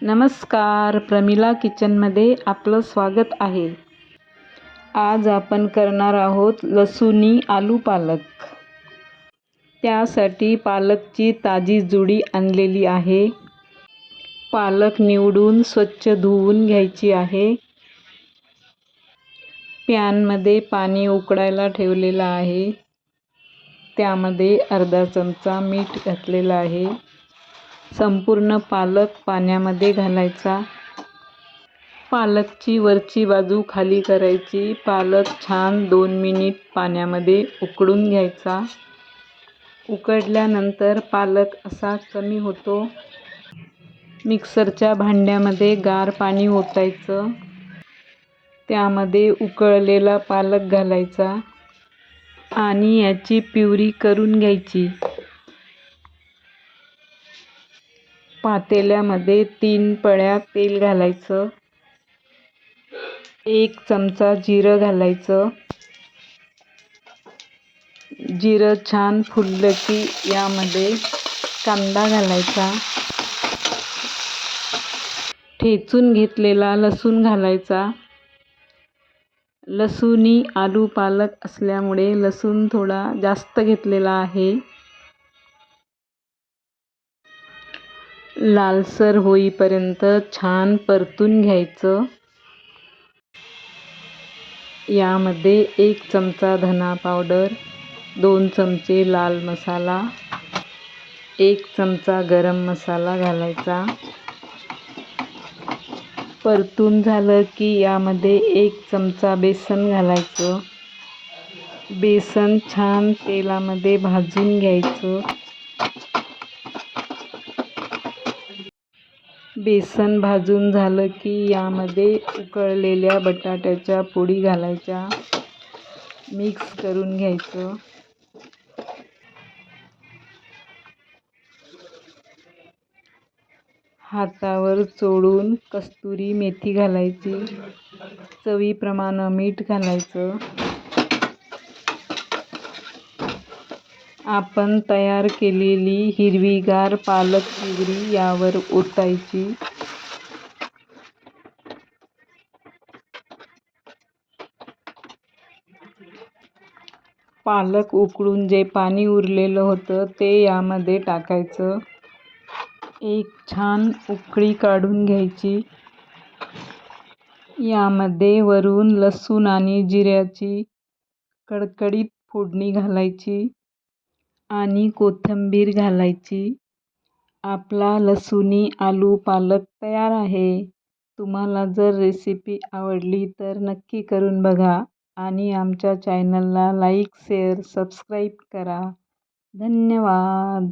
नमस्कार, प्रमिला किचनमध्ये आपलं स्वागत आहे. आज आपण करणार आहोत लसूणी आलू पालक. त्यासाठी पालकची ताजी जुडी आणलेली आहे. पालक निवडून स्वच्छ धुवून घ्यायची आहे. पॅनमध्ये पाणी उकळायला ठेवलेलं आहे. त्यामध्ये अर्धा चमचा मीठ घातलेलं आहे. संपूर्ण पालक पाण्यामध्ये घालायचा. पालकची वरची बाजू खाली करायची. पालक छान 2 मिनिट पाण्यामध्ये उकळून घ्यायचा. उकळल्यानंतर पालक असा कमी होतो. मिक्सरच्या भांड्यामध्ये गार पाणी ओतायचं. त्यामध्ये उकळलेला पालक घालायचा आणि याची प्युरी करून घ्यायची. पातेल्यामध्ये 3 पळ्या तेल घालायचं. 1 चमचा जिरं घालायचं. जिरं छान फुललं की यामध्ये कांदा घालायचा. ठेचून घेतलेला लसूण घालायचा. लसूणी आलू पालक असल्यामुळे लसूण थोडा जास्त घेतलेला आहे. लालसर होईपर्यंत छान परतून घ्यायचं. यामध्ये 1 चमचा धना पावडर, 2 चमचे लाल मसाला, 1 चमचा गरम मसाला घालायचा. परतून झालं की यामध्ये 1 चमचा बेसन घालायचं. बेसन छान तेलामध्ये भाजून घ्यायचं. बेसन भाजून झालं की यामध्ये उकळलेल्या बटाट्याच्या फोडी घालायच्या. मिक्स करून घ्यायचं. हातावर चोळून कस्तुरी मेथी घालायची. चवीप्रमाणे मीठ घालायचं. आपण तयार केलेली हिरवीगार पालक प्युरी यावर ओतायची. पालक उकळून जे पाणी उरलेलं होतं ते यामध्ये टाकायचं. एक छान उकळी काढून घ्यायची. यामध्ये वरून लसूण आणि जिऱ्याची कडकडीत फोडणी घालायची आणि कोथिंबीर घालायची. आपला लसूणी आलू पालक तयार आहे. तुम्हाला जर रेसिपी आवडली तर नक्की करून बघा आणि आमच्या चॅनलला लाईक, शेअर, सबस्क्राईब करा. धन्यवाद.